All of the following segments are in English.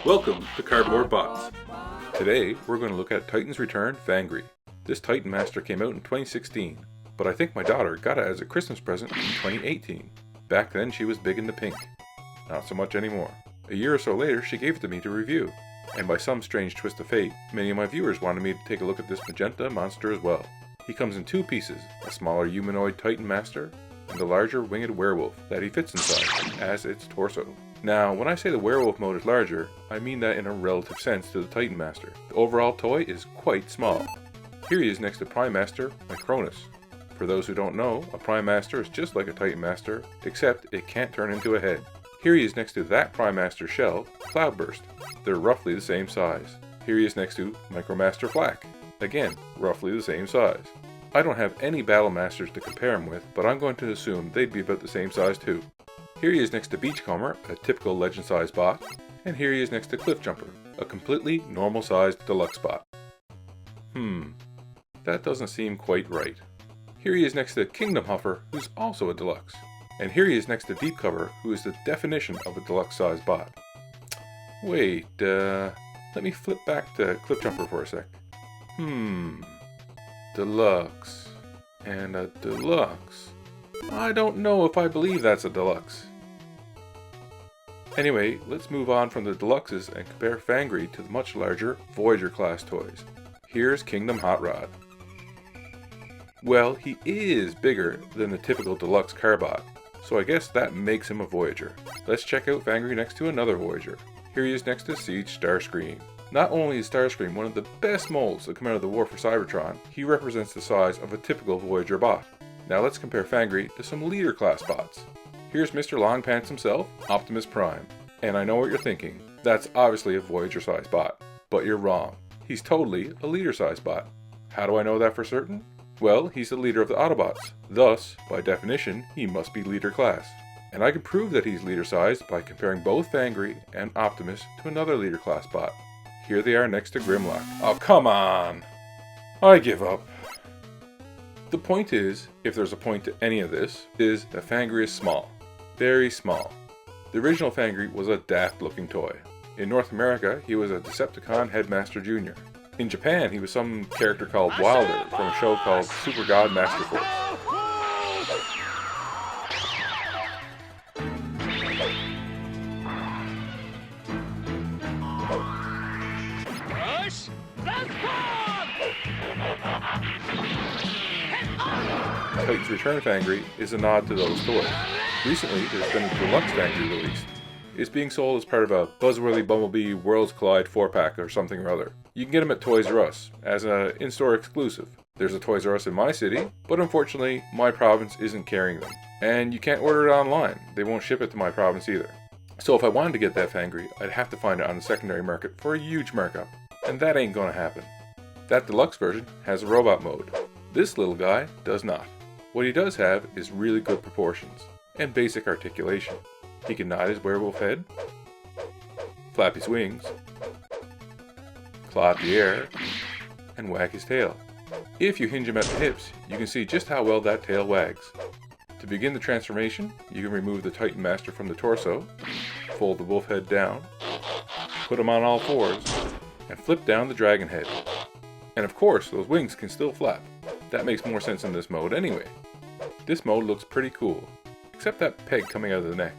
Welcome to Cardboard Box. Today we're going to look at Titans Return FANGRY. This Titan Master came out in 2016, but I think my daughter got it as a Christmas present in 2018. Back then she was big into pink. Not so much anymore. A year or so later she gave it to me to review, and by some strange twist of fate, many of my viewers wanted me to take a look at this magenta monster as well. He comes in two pieces, a smaller humanoid Titan Master, and a larger winged werewolf that he fits inside, as its torso. Now, when I say the werewolf mode is larger, I mean that in a relative sense to the Titan Master. The overall toy is quite small. Here he is next to Prime Master Micronus. For those who don't know, a Prime Master is just like a Titan Master, except it can't turn into a head. Here he is next to that Prime Master shell, Cloudburst. They're roughly the same size. Here he is next to Micromaster Flak. Again, roughly the same size. I don't have any Battle Masters to compare him with, but I'm going to assume they'd be about the same size too. Here he is next to Beachcomber, a typical legend-sized bot, and here he is next to Cliffjumper, a completely normal-sized deluxe bot. That doesn't seem quite right. Here he is next to Kingdom Huffer, who's also a deluxe. And here he is next to Deep Cover, who is the definition of a deluxe-sized bot. Wait, let me flip back to Cliffjumper for a sec. Deluxe. And a deluxe. I don't know if I believe that's a deluxe. Anyway, let's move on from the deluxes and compare FANGRY to the much larger Voyager class toys. Here's Kingdom Hot Rod. Well, he is bigger than the typical deluxe Carbot, so I guess that makes him a Voyager. Let's check out FANGRY next to another Voyager. Here he is next to Siege Starscream. Not only is Starscream one of the best molds that come out of the War for Cybertron, he represents the size of a typical Voyager bot. Now let's compare FANGRY to some leader class bots. Here's Mr. Longpants himself, Optimus Prime. And I know what you're thinking, that's obviously a Voyager sized bot. But you're wrong. He's totally a leader sized bot. How do I know that for certain? Well, he's the leader of the Autobots. Thus, by definition, he must be leader class. And I can prove that he's leader sized by comparing both FANGRY and Optimus to another leader class bot. Here they are next to Grimlock. Oh, come on! I give up. The point is, if there's a point to any of this, is that FANGRY is small. Very small. The original FANGRY was a daft looking toy. In North America, he was a Decepticon Headmaster Jr. In Japan, he was some character called Wilder from a show called Super God Master Force. Titans Return FANGRY is a nod to those toys. Recently, there's been a deluxe FANGRY released. It's being sold as part of a Buzzworthy Bumblebee Worlds Collide 4-pack or something or other. You can get them at Toys R Us, as an in-store exclusive. There's a Toys R Us in my city, but unfortunately, my province isn't carrying them. And you can't order it online. They won't ship it to my province either. So if I wanted to get that FANGRY, I'd have to find it on the secondary market for a huge markup. And that ain't gonna happen. That deluxe version has a robot mode. This little guy does not. What he does have is really good proportions, and basic articulation. He can nod his werewolf head, flap his wings, claw at the air, and wag his tail. If you hinge him at the hips, you can see just how well that tail wags. To begin the transformation, you can remove the Titan Master from the torso, fold the wolf head down, put him on all fours, and flip down the dragon head. And of course, those wings can still flap. That makes more sense in this mode anyway. This mode looks pretty cool, except that peg coming out of the neck.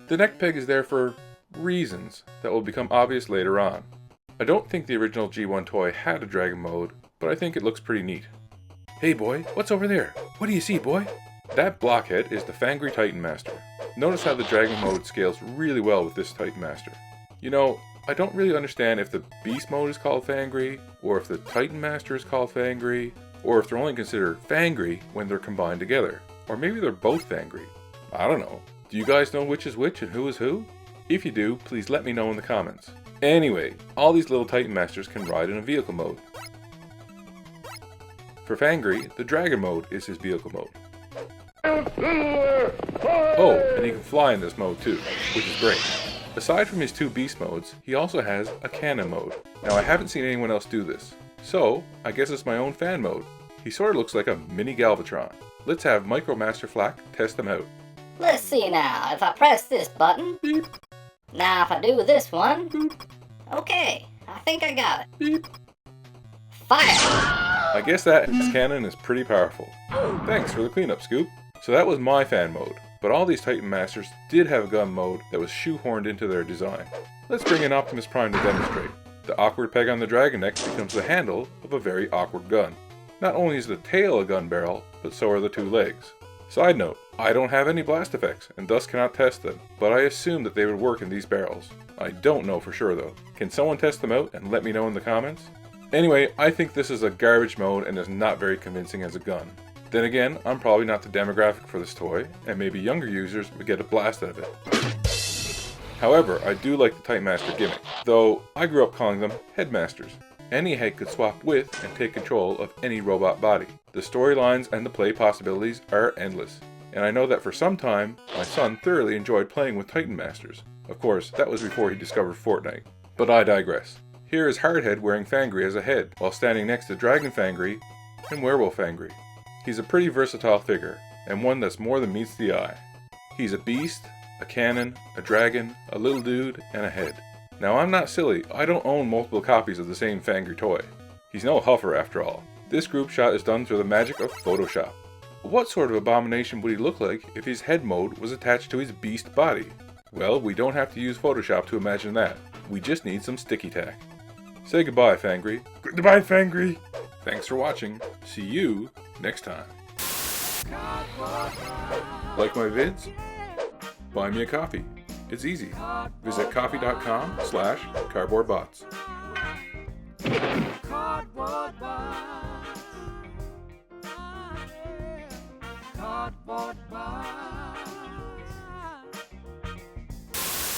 The neck peg is there for reasons that will become obvious later on. I don't think the original G1 toy had a dragon mode, but I think it looks pretty neat. Hey boy, what's over there? What do you see, boy? That blockhead is the FANGRY Titan Master. Notice how the dragon mode scales really well with this Titan Master. You know, I don't really understand if the Beast mode is called FANGRY, or if the Titan Master is called FANGRY, or if they're only considered FANGRY when they're combined together. Or maybe they're both FANGRY. I don't know. Do you guys know which is which and who is who? If you do, please let me know in the comments. Anyway, all these little Titan Masters can ride in a vehicle mode. For FANGRY, the Dragon mode is his vehicle mode. Oh, and he can fly in this mode too, which is great. Aside from his two beast modes, he also has a cannon mode. Now I haven't seen anyone else do this, so I guess it's my own fan mode. He sort of looks like a mini Galvatron. Let's have Micromaster Flak test him out. Let's see now, if I press this button. Beep. Now if I do this one. Boop. Okay, I think I got it. Beep. Fire! I guess that cannon is pretty powerful. Thanks for the cleanup, Scoop. So that was my fan mode, but all these Titan Masters did have a gun mode that was shoehorned into their design. Let's bring in Optimus Prime to demonstrate. The awkward peg on the dragon neck becomes the handle of a very awkward gun. Not only is the tail a gun barrel, but so are the two legs. Side note, I don't have any blast effects and thus cannot test them, but I assume that they would work in these barrels. I don't know for sure though. Can someone test them out and let me know in the comments? Anyway, I think this is a garbage mode and is not very convincing as a gun. Then again, I'm probably not the demographic for this toy, and maybe younger users would get a blast out of it. However, I do like the Titan Master gimmick, though I grew up calling them Headmasters. Any head could swap with and take control of any robot body. The storylines and the play possibilities are endless, and I know that for some time, my son thoroughly enjoyed playing with Titan Masters. Of course, that was before he discovered Fortnite. But I digress. Here is Hardhead wearing Fangry as a head, while standing next to Dragon Fangry and Werewolf Fangry. He's a pretty versatile figure, and one that's more than meets the eye. He's a beast, a cannon, a dragon, a little dude, and a head. Now I'm not silly, I don't own multiple copies of the same Fangry toy. He's no huffer after all. This group shot is done through the magic of Photoshop. What sort of abomination would he look like if his head mode was attached to his beast body? Well, we don't have to use Photoshop to imagine that. We just need some sticky tack. Say goodbye, Fangry. Goodbye, Fangry! Thanks for watching. See you next time. Like my vids? Buy me a coffee. It's easy. Visit coffee.com/cardboardbots. Cardboard